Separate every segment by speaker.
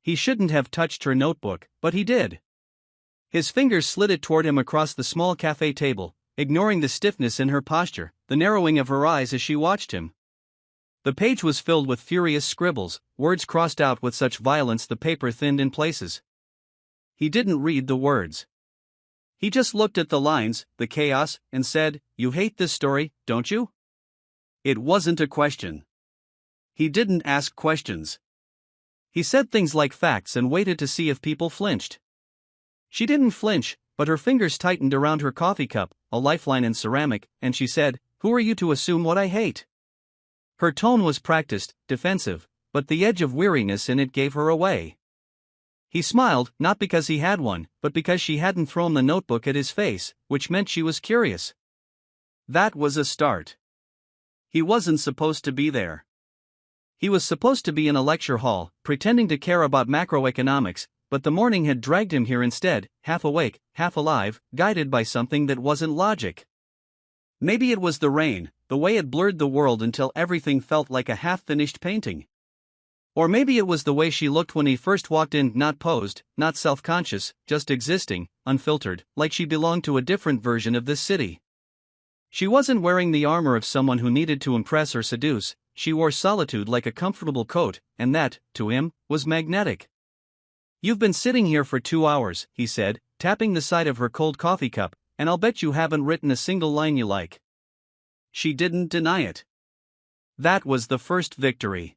Speaker 1: He shouldn't have touched her notebook, but he did. His fingers slid it toward him across the small café table, ignoring the stiffness in her posture, the narrowing of her eyes as she watched him. The page was filled with furious scribbles, words crossed out with such violence the paper thinned in places. He didn't read the words. He just looked at the lines, the chaos, and said, "You hate this story, don't you?" It wasn't a question. He didn't ask questions. He said things like facts and waited to see if people flinched. She didn't flinch, but her fingers tightened around her coffee cup, a lifeline in ceramic, and she said, "Who are you to assume what I hate?" Her tone was practiced, defensive, but the edge of weariness in it gave her away. He smiled, not because he had one, but because she hadn't thrown the notebook at his face, which meant she was curious. That was a start. He wasn't supposed to be there. He was supposed to be in a lecture hall, pretending to care about macroeconomics, but the morning had dragged him here instead, half awake, half alive, guided by something that wasn't logic. Maybe it was the rain, the way it blurred the world until everything felt like a half-finished painting. Or maybe it was the way she looked when he first walked in, not posed, not self-conscious, just existing, unfiltered, like she belonged to a different version of this city. She wasn't wearing the armor of someone who needed to impress or seduce, she wore solitude like a comfortable coat, and that, to him, was magnetic. "You've been sitting here for 2 hours, he said, tapping the side of her cold coffee cup, and I'll bet you haven't written a single line you like. She didn't deny it. That was the first victory.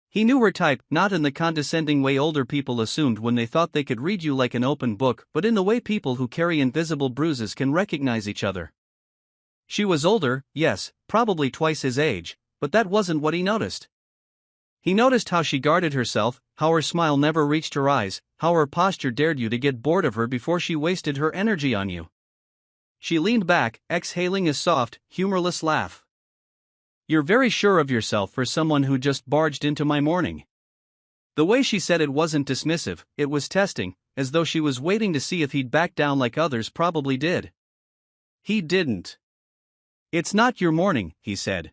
Speaker 1: He knew her type, not in the condescending way older people assumed when they thought they could read you like an open book, but in the way people who carry invisible bruises can recognize each other. She was older, yes, probably twice his age, but that wasn't what he noticed. He noticed how she guarded herself, how her smile never reached her eyes, how her posture dared you to get bored of her before she wasted her energy on you. She leaned back, exhaling a soft, humorless laugh. "You're very sure of yourself for someone who just barged into my morning." The way she said it wasn't dismissive, it was testing, as though she was waiting to see if he'd back down like others probably did. He didn't. "It's not your morning," he said.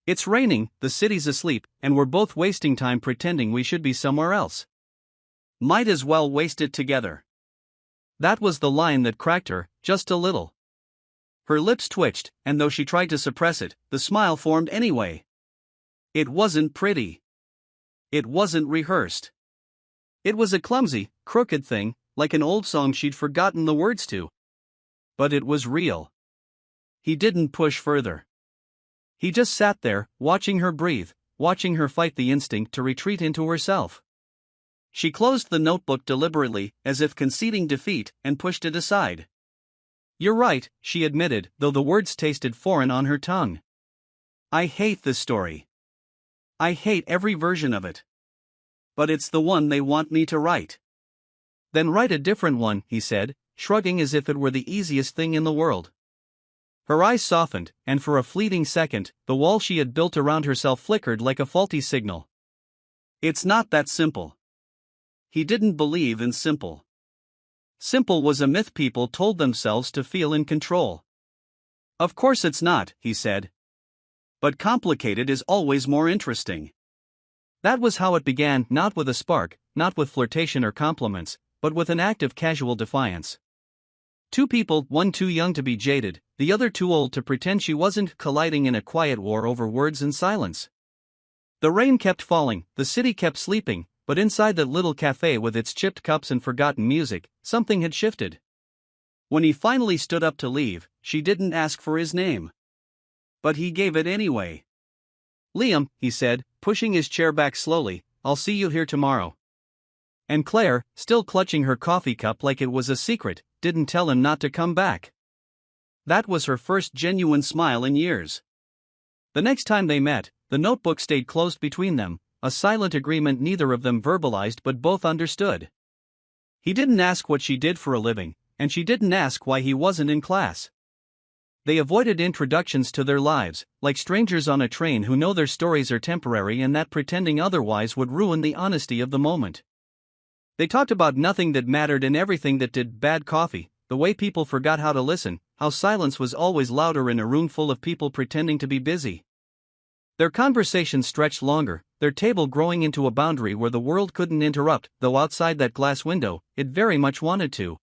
Speaker 1: "It's raining, the city's asleep, and we're both wasting time pretending we should be somewhere else. Might as well waste it together." That was the line that cracked her, just a little. Her lips twitched, and though she tried to suppress it, the smile formed anyway. It wasn't pretty. It wasn't rehearsed. It was a clumsy, crooked thing, like an old song she'd forgotten the words to. But it was real. He didn't push further. He just sat there, watching her breathe, watching her fight the instinct to retreat into herself. She closed the notebook deliberately, as if conceding defeat, and pushed it aside. "You're right," she admitted, though the words tasted foreign on her tongue. "I hate this story. I hate every version of it. But it's the one they want me to write." "Then write a different one," he said, shrugging as if it were the easiest thing in the world. Her eyes softened, and for a fleeting second, the wall she had built around herself flickered like a faulty signal. "It's not that simple." He didn't believe in simple. Simple was a myth people told themselves to feel in control. "Of course it's not," he said. "But complicated is always more interesting." That was how it began, not with a spark, not with flirtation or compliments, but with an act of casual defiance. Two people, one too young to be jaded, the other too old to pretend she wasn't, colliding in a quiet war over words and silence. The rain kept falling, the city kept sleeping, but inside that little cafe with its chipped cups and forgotten music, something had shifted. When he finally stood up to leave, she didn't ask for his name. But he gave it anyway. "Liam," he said, pushing his chair back slowly, "I'll see you here tomorrow." And Claire, still clutching her coffee cup like it was a secret, didn't tell him not to come back. That was her first genuine smile in years. The next time they met, the notebook stayed closed between them, a silent agreement neither of them verbalized but both understood. He didn't ask what she did for a living, and she didn't ask why he wasn't in class. They avoided introductions to their lives, like strangers on a train who know their stories are temporary and that pretending otherwise would ruin the honesty of the moment. They talked about nothing that mattered and everything that did: bad coffee, the way people forgot how to listen, how silence was always louder in a room full of people pretending to be busy. Their conversation stretched longer, their table growing into a boundary where the world couldn't interrupt, though outside that glass window, it very much wanted to.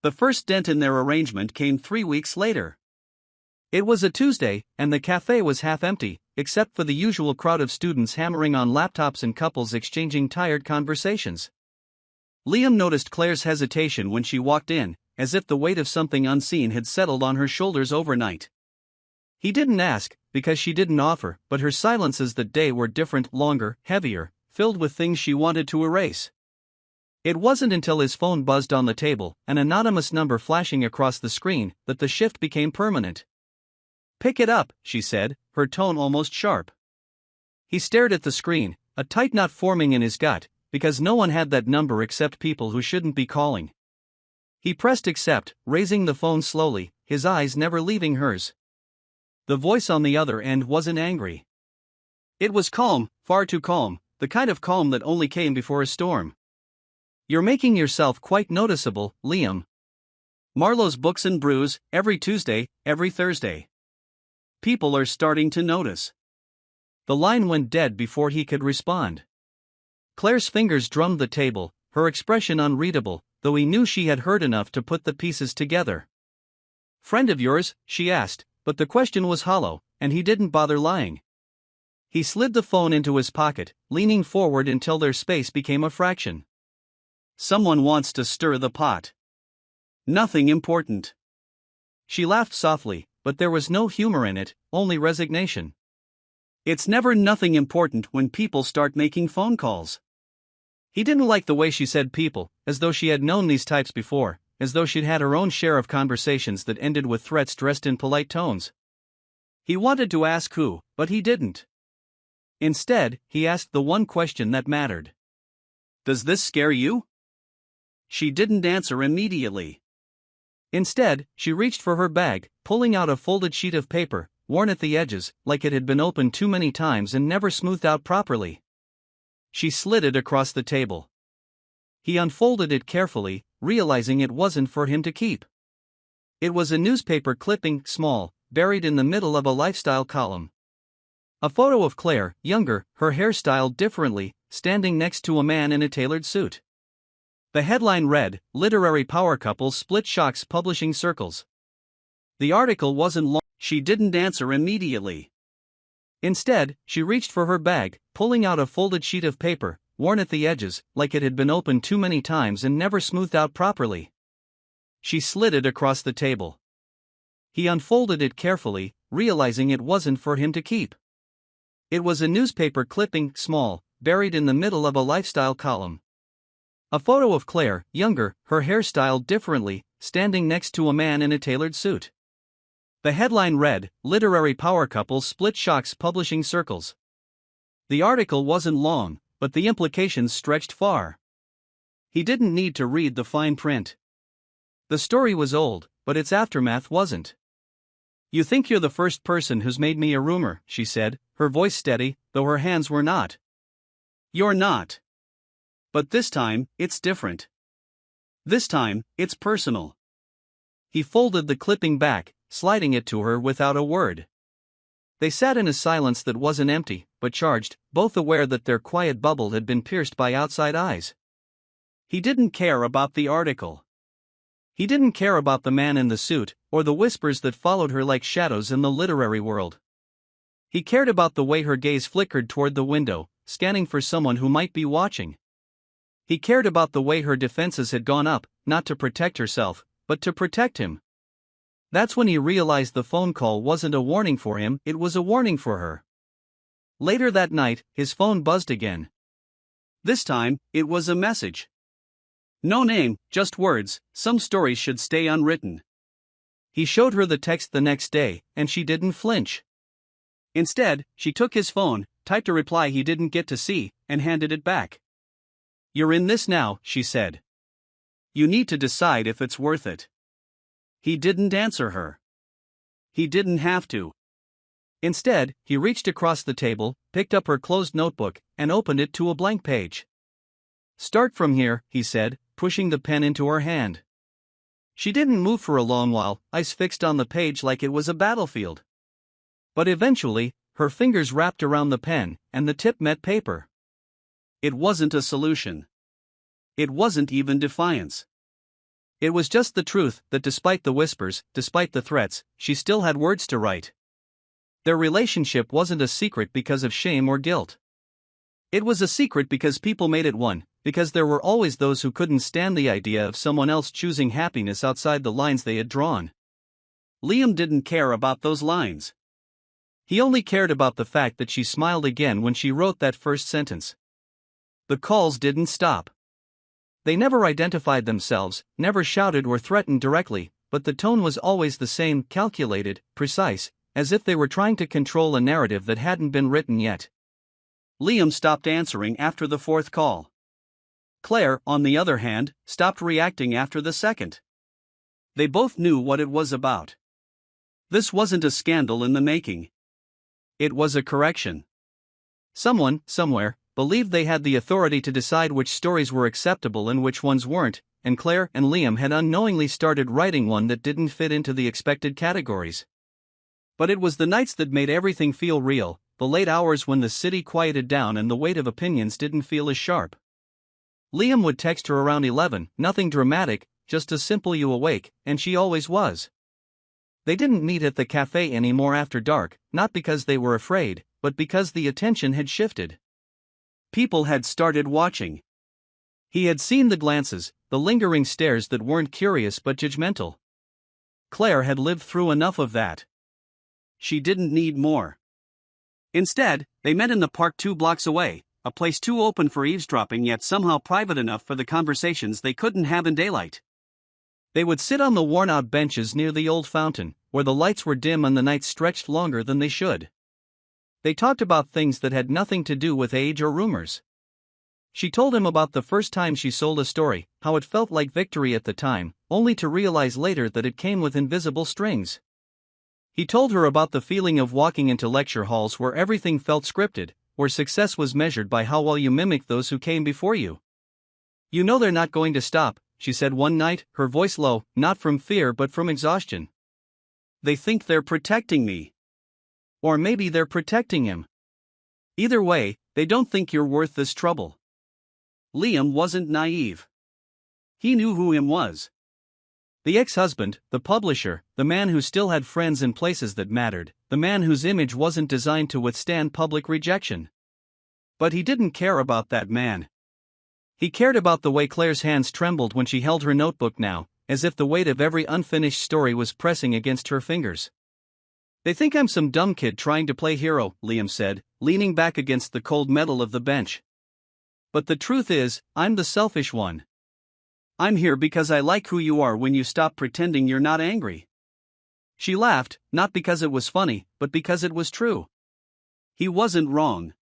Speaker 1: The first dent in their arrangement came 3 weeks later. It was a Tuesday, and the cafe was half empty, except for the usual crowd of students hammering on laptops and couples exchanging tired conversations. Liam noticed Claire's hesitation when she walked in, as if the weight of something unseen had settled on her shoulders overnight. He didn't ask, because she didn't offer, but her silences that day were different, longer, heavier, filled with things she wanted to erase. It wasn't until his phone buzzed on the table, an anonymous number flashing across the screen, that the shift became permanent. "Pick it up," she said, her tone almost sharp. He stared at the screen, a tight knot forming in his gut, because no one had that number except people who shouldn't be calling. He pressed accept, raising the phone slowly, his eyes never leaving hers. The voice on the other end wasn't angry. It was calm, far too calm, the kind of calm that only came before a storm. "You're making yourself quite noticeable, Liam. Marlowe's Books and Brews, every Tuesday, every Thursday. People are starting to notice." The line went dead before he could respond. Claire's fingers drummed the table, her expression unreadable, though he knew she had heard enough to put the pieces together. "Friend of yours?" she asked, but the question was hollow, and he didn't bother lying. He slid the phone into his pocket, leaning forward until their space became a fraction. "Someone wants to stir the pot. Nothing important." She laughed softly, but there was no humor in it, only resignation. It's never nothing important when people start making phone calls. He didn't like the way she said people, as though she had known these types before, as though she'd had her own share of conversations that ended with threats dressed in polite tones. He wanted to ask who, but he didn't. Instead, he asked the one question that mattered. "Does this scare you?" She didn't answer immediately. Instead, she reached for her bag, pulling out a folded sheet of paper, worn at the edges, like it had been opened too many times and never smoothed out properly. She slid it across the table. He unfolded it carefully, realizing it wasn't for him to keep. It was a newspaper clipping, small, buried in the middle of a lifestyle column. A photo of Claire, younger, her hair styled differently, standing next to a man in a tailored suit. The headline read, "Literary Power Couple Split Shocks Publishing Circles." The article wasn't long. She didn't answer immediately. Instead, she reached for her bag, pulling out a folded sheet of paper, worn at the edges, like it had been opened too many times and never smoothed out properly. She slid it across the table. He unfolded it carefully, realizing it wasn't for him to keep. It was a newspaper clipping, small, buried in the middle of a lifestyle column. A photo of Claire, younger, her hair styled differently, standing next to a man in a tailored suit. The headline read, "Literary Power Couple Split Shocks Publishing Circles." The article wasn't long, but the implications stretched far. He didn't need to read the fine print. The story was old, but its aftermath wasn't. "You think you're the first person who's made me a rumor," she said, her voice steady, though her hands were not. "You're not. But this time, it's different. This time, it's personal." He folded the clipping back, sliding it to her without a word. They sat in a silence that wasn't empty, but charged, both aware that their quiet bubble had been pierced by outside eyes. He didn't care about the article. He didn't care about the man in the suit, or the whispers that followed her like shadows in the literary world. He cared about the way her gaze flickered toward the window, scanning for someone who might be watching. He cared about the way her defenses had gone up, not to protect herself, but to protect him. That's when he realized the phone call wasn't a warning for him, it was a warning for her. Later that night, his phone buzzed again. This time, it was a message. No name, just words, "Some stories should stay unwritten." He showed her the text the next day, and she didn't flinch. Instead, she took his phone, typed a reply he didn't get to see, and handed it back. "You're in this now," she said. "You need to decide if it's worth it." He didn't answer her. He didn't have to. Instead, he reached across the table, picked up her closed notebook, and opened it to a blank page. "Start from here," he said, pushing the pen into her hand. She didn't move for a long while, eyes fixed on the page like it was a battlefield. But eventually, her fingers wrapped around the pen, and the tip met paper. It wasn't a solution. It wasn't even defiance. It was just the truth that despite the whispers, despite the threats, she still had words to write. Their relationship wasn't a secret because of shame or guilt. It was a secret because people made it one, because there were always those who couldn't stand the idea of someone else choosing happiness outside the lines they had drawn. Liam didn't care about those lines. He only cared about the fact that she smiled again when she wrote that first sentence. The calls didn't stop. They never identified themselves, never shouted or threatened directly, but the tone was always the same, calculated, precise, as if they were trying to control a narrative that hadn't been written yet. Liam stopped answering after the fourth call. Claire, on the other hand, stopped reacting after the second. They both knew what it was about. This wasn't a scandal in the making. It was a correction. Someone, somewhere, believed they had the authority to decide which stories were acceptable and which ones weren't, and Claire and Liam had unknowingly started writing one that didn't fit into the expected categories. But it was the nights that made everything feel real, the late hours when the city quieted down and the weight of opinions didn't feel as sharp. Liam would text her around 11, nothing dramatic, just a simple "you awake," and she always was. They didn't meet at the café anymore after dark, not because they were afraid, but because the attention had shifted. People had started watching. He had seen the glances, the lingering stares that weren't curious but judgmental. Claire had lived through enough of that. She didn't need more. Instead, they met in the park 2 blocks away, a place too open for eavesdropping yet somehow private enough for the conversations they couldn't have in daylight. They would sit on the worn-out benches near the old fountain, where the lights were dim and the nights stretched longer than they should. They talked about things that had nothing to do with age or rumors. She told him about the first time she sold a story, how it felt like victory at the time, only to realize later that it came with invisible strings. He told her about the feeling of walking into lecture halls where everything felt scripted, where success was measured by how well you mimicked those who came before you. "You know they're not going to stop," she said one night, her voice low, not from fear but from exhaustion. "They think they're protecting me. Or maybe they're protecting him. Either way, they don't think you're worth this trouble." Liam wasn't naive. He knew who him was. The ex-husband, the publisher, the man who still had friends in places that mattered, the man whose image wasn't designed to withstand public rejection. But he didn't care about that man. He cared about the way Claire's hands trembled when she held her notebook now, as if the weight of every unfinished story was pressing against her fingers. "They think I'm some dumb kid trying to play hero," Liam said, leaning back against the cold metal of the bench. "But the truth is, I'm the selfish one. I'm here because I like who you are when you stop pretending you're not angry." She laughed, not because it was funny, but because it was true. He wasn't wrong.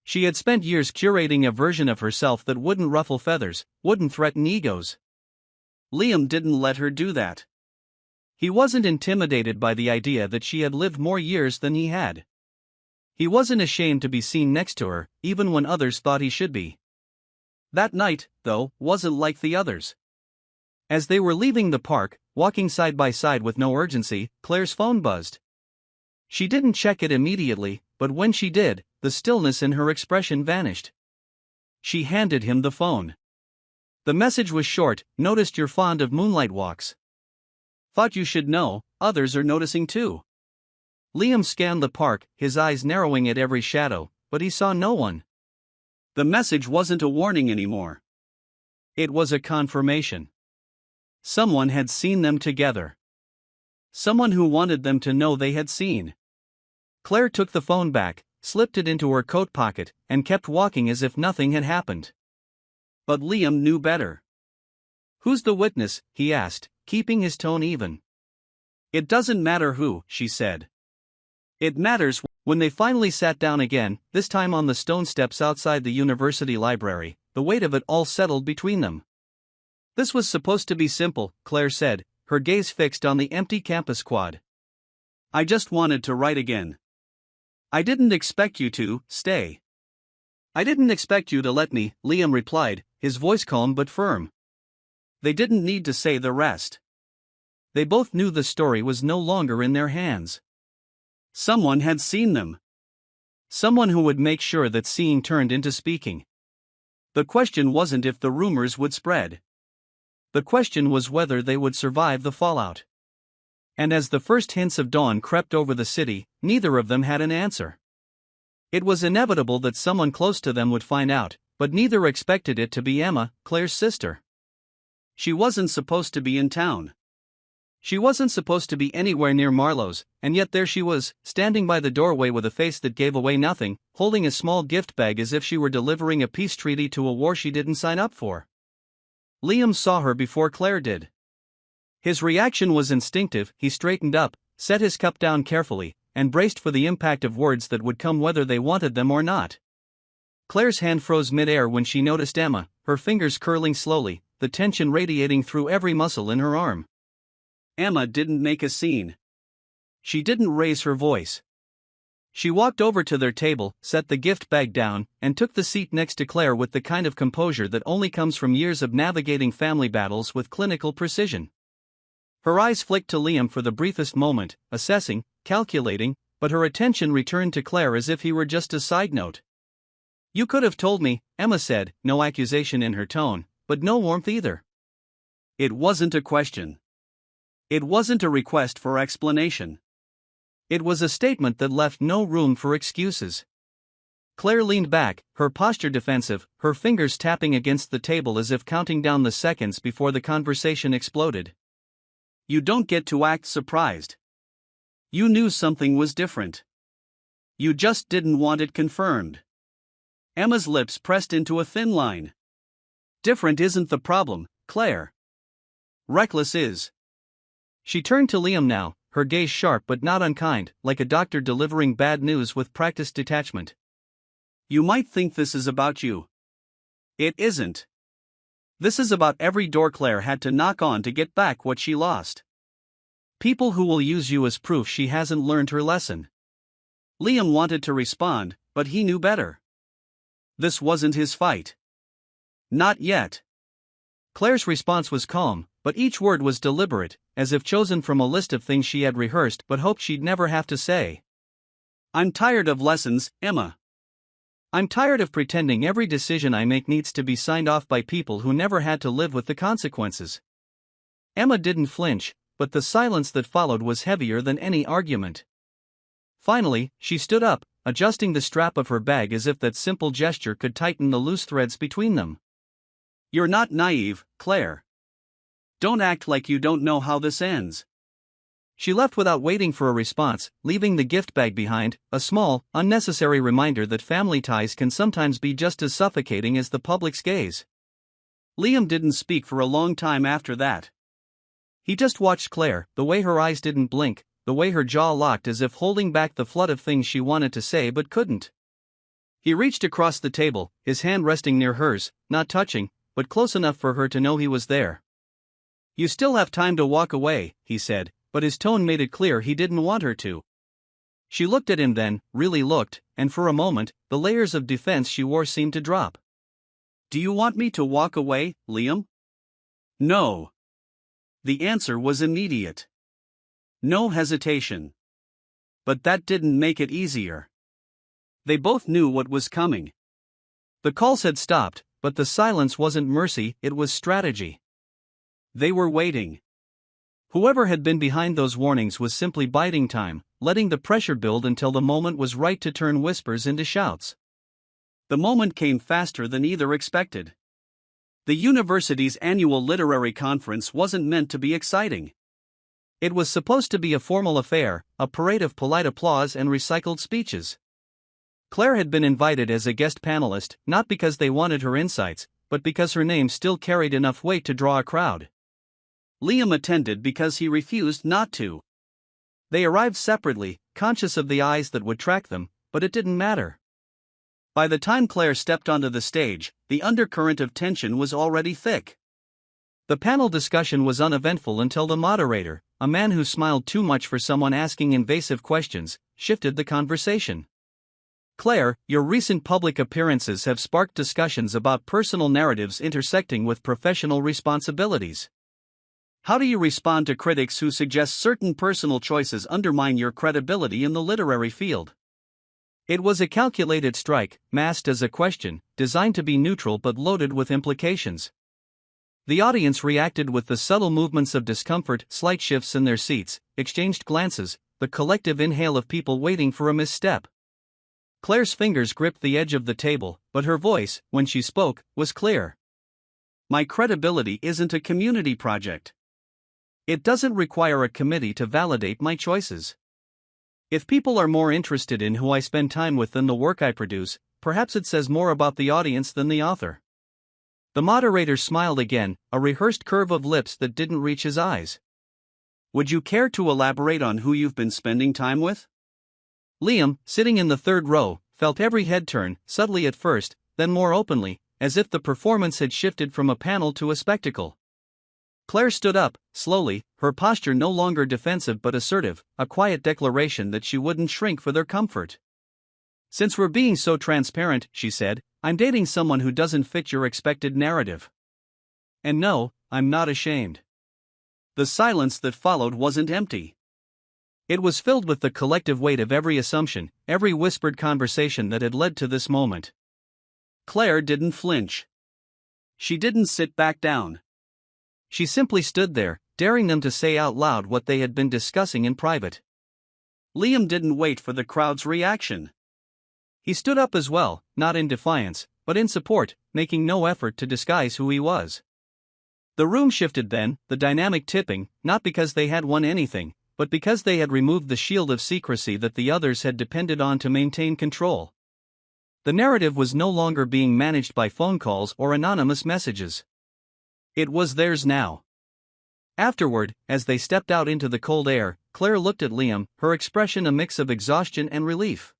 Speaker 1: She had spent years curating a version of herself that wouldn't ruffle feathers, wouldn't threaten egos. Liam didn't let her do that. He wasn't intimidated by the idea that she had lived more years than he had. He wasn't ashamed to be seen next to her, even when others thought he should be. That night, though, wasn't like the others. As they were leaving the park, walking side by side with no urgency, Claire's phone buzzed. She didn't check it immediately, but when she did, the stillness in her expression vanished. She handed him the phone. The message was short: "Noticed you're fond of moonlight walks. Thought you should know, others are noticing too." Liam scanned the park, his eyes narrowing at every shadow, but he saw no one. The message wasn't a warning anymore. It was a confirmation. Someone had seen them together. Someone who wanted them to know they had seen. Claire took the phone back, slipped it into her coat pocket, and kept walking as if nothing had happened. But Liam knew better. "Who's the witness?" he asked, keeping his tone even. "It doesn't matter who," she said. "It matters." When they finally sat down again, this time on the stone steps outside the university library, the weight of it all settled between them. "This was supposed to be simple," Claire said, her gaze fixed on the empty campus quad. "I just wanted to write again. I didn't expect you to stay." "I didn't expect you to let me," Liam replied, his voice calm but firm. They didn't need to say the rest. They both knew the story was no longer in their hands. Someone had seen them. Someone who would make sure that seeing turned into speaking. The question wasn't if the rumors would spread. The question was whether they would survive the fallout. And as the first hints of dawn crept over the city, neither of them had an answer. It was inevitable that someone close to them would find out, but neither expected it to be Emma, Claire's sister. She wasn't supposed to be in town. She wasn't supposed to be anywhere near Marlowe's, and yet there she was, standing by the doorway with a face that gave away nothing, holding a small gift bag as if she were delivering a peace treaty to a war she didn't sign up for. Liam saw her before Claire did. His reaction was instinctive. He straightened up, set his cup down carefully, and braced for the impact of words that would come whether they wanted them or not. Claire's hand froze mid-air when she noticed Emma, her fingers curling slowly, the tension radiating through every muscle in her arm. Emma didn't make a scene. She didn't raise her voice. She walked over to their table, set the gift bag down, and took the seat next to Claire with the kind of composure that only comes from years of navigating family battles with clinical precision. Her eyes flicked to Liam for the briefest moment, assessing, calculating, but her attention returned to Claire as if he were just a side note. "You could have told me," Emma said, no accusation in her tone, but no warmth either. It wasn't a question. It wasn't a request for explanation. It was a statement that left no room for excuses. Claire leaned back, her posture defensive, her fingers tapping against the table as if counting down the seconds before the conversation exploded. "You don't get to act surprised. You knew something was different. You just didn't want it confirmed." Emma's lips pressed into a thin line. "Different isn't the problem, Claire. Reckless is." She turned to Liam now, her gaze sharp but not unkind, like a doctor delivering bad news with practiced detachment. "You might think this is about you. It isn't. This is about every door Claire had to knock on to get back what she lost. People who will use you as proof she hasn't learned her lesson." Liam wanted to respond, but he knew better. This wasn't his fight. Not yet. Claire's response was calm, but each word was deliberate, as if chosen from a list of things she had rehearsed but hoped she'd never have to say. "I'm tired of lessons, Emma. I'm tired of pretending every decision I make needs to be signed off by people who never had to live with the consequences." Emma didn't flinch, but the silence that followed was heavier than any argument. Finally, she stood up, adjusting the strap of her bag as if that simple gesture could tighten the loose threads between them. "You're not naive, Claire. Don't act like you don't know how this ends." She left without waiting for a response, leaving the gift bag behind, a small, unnecessary reminder that family ties can sometimes be just as suffocating as the public's gaze. Liam didn't speak for a long time after that. He just watched Claire, the way her eyes didn't blink, the way her jaw locked as if holding back the flood of things she wanted to say but couldn't. He reached across the table, his hand resting near hers, not touching, but close enough for her to know he was there. "You still have time to walk away," he said, but his tone made it clear he didn't want her to. She looked at him then, really looked, and for a moment, the layers of defense she wore seemed to drop. "Do you want me to walk away, Liam?" "No." The answer was immediate. No hesitation. But that didn't make it easier. They both knew what was coming. The calls had stopped, but the silence wasn't mercy, it was strategy. They were waiting. Whoever had been behind those warnings was simply biding time, letting the pressure build until the moment was right to turn whispers into shouts. The moment came faster than either expected. The university's annual literary conference wasn't meant to be exciting. It was supposed to be a formal affair, a parade of polite applause and recycled speeches. Claire had been invited as a guest panelist, not because they wanted her insights, but because her name still carried enough weight to draw a crowd. Liam attended because he refused not to. They arrived separately, conscious of the eyes that would track them, but it didn't matter. By the time Claire stepped onto the stage, the undercurrent of tension was already thick. The panel discussion was uneventful until the moderator, a man who smiled too much for someone asking invasive questions, shifted the conversation. "Claire, your recent public appearances have sparked discussions about personal narratives intersecting with professional responsibilities. How do you respond to critics who suggest certain personal choices undermine your credibility in the literary field?" It was a calculated strike, masked as a question, designed to be neutral but loaded with implications. The audience reacted with the subtle movements of discomfort, slight shifts in their seats, exchanged glances, the collective inhale of people waiting for a misstep. Claire's fingers gripped the edge of the table, but her voice, when she spoke, was clear. My credibility isn't a community project. It doesn't require a committee to validate my choices. If people are more interested in who I spend time with than the work I produce, perhaps it says more about the audience than the author. The moderator smiled again, a rehearsed curve of lips that didn't reach his eyes. Would you care to elaborate on who you've been spending time with? Liam, sitting in the third row, felt every head turn, subtly at first, then more openly, as if the performance had shifted from a panel to a spectacle. Claire stood up, slowly, her posture no longer defensive but assertive, a quiet declaration that she wouldn't shrink for their comfort. Since we're being so transparent, she said, I'm dating someone who doesn't fit your expected narrative. And no, I'm not ashamed. The silence that followed wasn't empty. It was filled with the collective weight of every assumption, every whispered conversation that had led to this moment. Claire didn't flinch. She didn't sit back down. She simply stood there, daring them to say out loud what they had been discussing in private. Liam didn't wait for the crowd's reaction. He stood up as well, not in defiance, but in support, making no effort to disguise who he was. The room shifted then, the dynamic tipping, not because they had won anything, but because they had removed the shield of secrecy that the others had depended on to maintain control. The narrative was no longer being managed by phone calls or anonymous messages. It was theirs now. Afterward, as they stepped out into the cold air, Claire looked at Liam, her expression a mix of exhaustion and relief.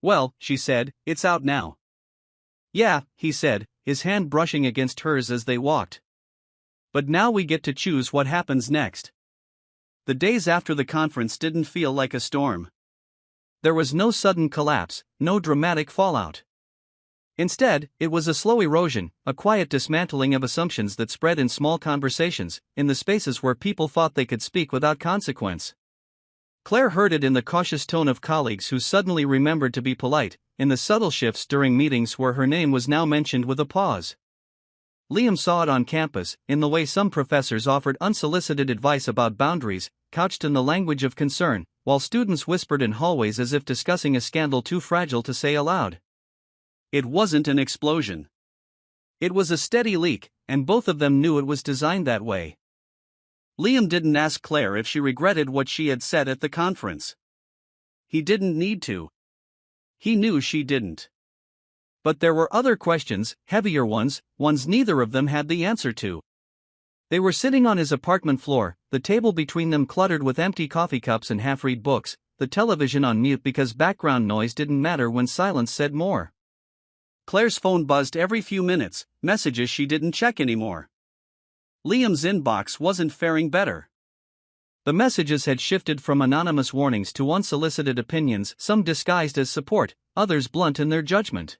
Speaker 1: Well, she said, it's out now. Yeah, he said, his hand brushing against hers as they walked. But now we get to choose what happens next. The days after the conference didn't feel like a storm. There was no sudden collapse, no dramatic fallout. Instead, it was a slow erosion, a quiet dismantling of assumptions that spread in small conversations, in the spaces where people thought they could speak without consequence. Claire heard it in the cautious tone of colleagues who suddenly remembered to be polite, in the subtle shifts during meetings where her name was now mentioned with a pause. Liam saw it on campus, in the way some professors offered unsolicited advice about boundaries, couched in the language of concern, while students whispered in hallways as if discussing a scandal too fragile to say aloud. It wasn't an explosion. It was a steady leak, and both of them knew it was designed that way. Liam didn't ask Claire if she regretted what she had said at the conference. He didn't need to. He knew she didn't. But there were other questions, heavier ones neither of them had the answer to. They were sitting on his apartment floor, the table between them cluttered with empty coffee cups and half-read books, the television on mute because background noise didn't matter when silence said more. Claire's phone buzzed every few minutes, messages she didn't check anymore. Liam's inbox wasn't faring better. The messages had shifted from anonymous warnings to unsolicited opinions, some disguised as support, others blunt in their judgment.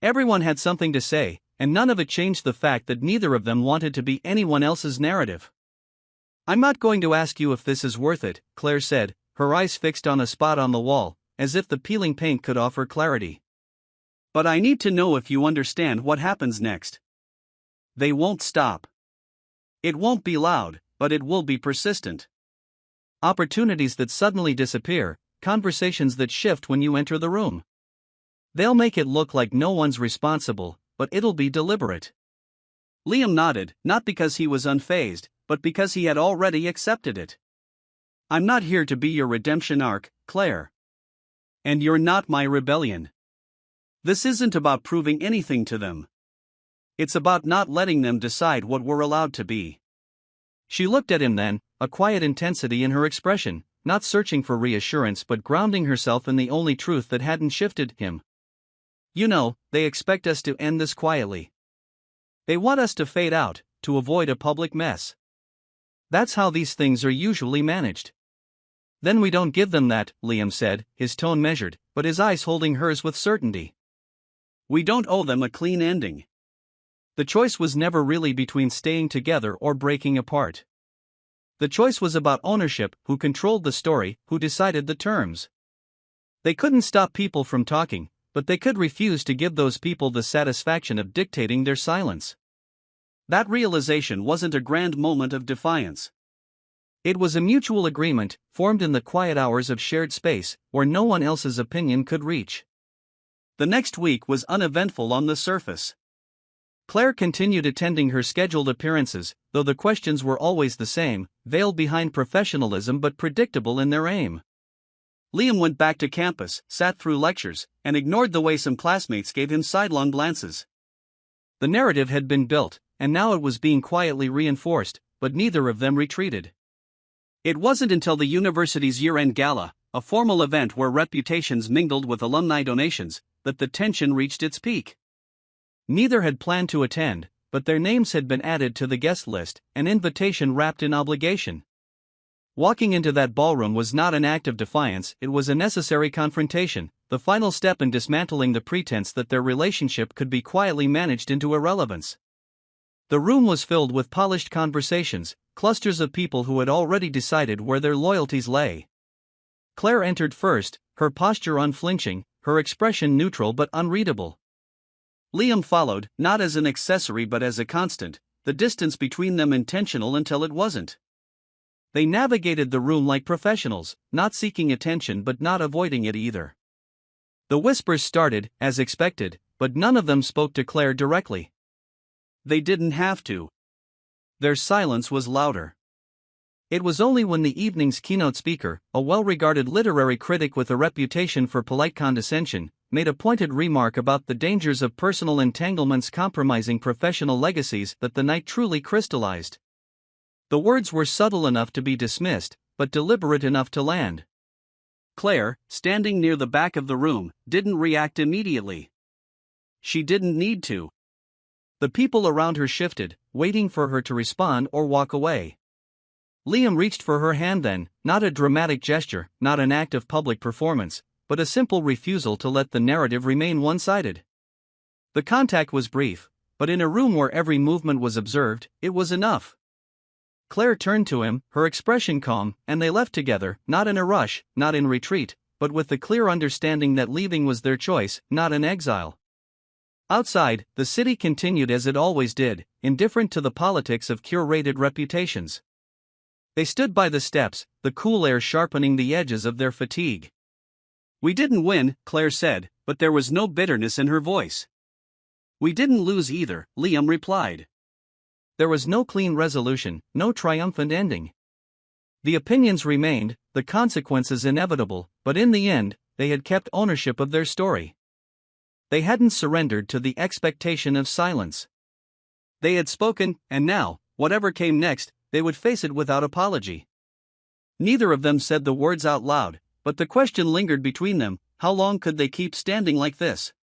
Speaker 1: Everyone had something to say, and none of it changed the fact that neither of them wanted to be anyone else's narrative. I'm not going to ask you if this is worth it, Claire said, her eyes fixed on a spot on the wall, as if the peeling paint could offer clarity. But I need to know if you understand what happens next. They won't stop. It won't be loud, but it will be persistent. Opportunities that suddenly disappear, conversations that shift when you enter the room. They'll make it look like no one's responsible, but it'll be deliberate. Liam nodded, not because he was unfazed, but because he had already accepted it. I'm not here to be your redemption arc, Claire. And you're not my rebellion. This isn't about proving anything to them. It's about not letting them decide what we're allowed to be. She looked at him then, a quiet intensity in her expression, not searching for reassurance but grounding herself in the only truth that hadn't shifted him. You know, they expect us to end this quietly. They want us to fade out, to avoid a public mess. That's how these things are usually managed. Then we don't give them that, Liam said, his tone measured, but his eyes holding hers with certainty. We don't owe them a clean ending. The choice was never really between staying together or breaking apart. The choice was about ownership, who controlled the story, who decided the terms. They couldn't stop people from talking, but they could refuse to give those people the satisfaction of dictating their silence. That realization wasn't a grand moment of defiance. It was a mutual agreement, formed in the quiet hours of shared space, where no one else's opinion could reach. The next week was uneventful on the surface. Claire continued attending her scheduled appearances, though the questions were always the same, veiled behind professionalism but predictable in their aim. Liam went back to campus, sat through lectures, and ignored the way some classmates gave him sidelong glances. The narrative had been built, and now it was being quietly reinforced, but neither of them retreated. It wasn't until the university's year-end gala, a formal event where reputations mingled with alumni donations, that the tension reached its peak. Neither had planned to attend, but their names had been added to the guest list, an invitation wrapped in obligation. Walking into that ballroom was not an act of defiance, it was a necessary confrontation, the final step in dismantling the pretense that their relationship could be quietly managed into irrelevance. The room was filled with polished conversations, clusters of people who had already decided where their loyalties lay. Claire entered first, her posture unflinching, her expression neutral but unreadable. Liam followed, not as an accessory but as a constant, the distance between them intentional until it wasn't. They navigated the room like professionals, not seeking attention but not avoiding it either. The whispers started, as expected, but none of them spoke to Claire directly. They didn't have to. Their silence was louder. It was only when the evening's keynote speaker, a well-regarded literary critic with a reputation for polite condescension, made a pointed remark about the dangers of personal entanglements compromising professional legacies that the night truly crystallized. The words were subtle enough to be dismissed, but deliberate enough to land. Claire, standing near the back of the room, didn't react immediately. She didn't need to. The people around her shifted, waiting for her to respond or walk away. Liam reached for her hand then, not a dramatic gesture, not an act of public performance, but a simple refusal to let the narrative remain one-sided. The contact was brief, but in a room where every movement was observed, it was enough. Claire turned to him, her expression calm, and they left together, not in a rush, not in retreat, but with the clear understanding that leaving was their choice, not an exile. Outside, the city continued as it always did, indifferent to the politics of curated reputations. They stood by the steps, the cool air sharpening the edges of their fatigue. "We didn't win," Claire said, but there was no bitterness in her voice. "We didn't lose either," Liam replied. There was no clean resolution, no triumphant ending. The opinions remained, the consequences inevitable, but in the end, they had kept ownership of their story. They hadn't surrendered to the expectation of silence. They had spoken, and now, whatever came next, they would face it without apology. Neither of them said the words out loud, but the question lingered between them: how long could they keep standing like this?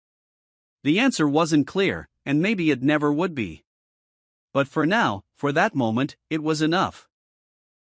Speaker 1: The answer wasn't clear, and maybe it never would be. But for now, for that moment, it was enough.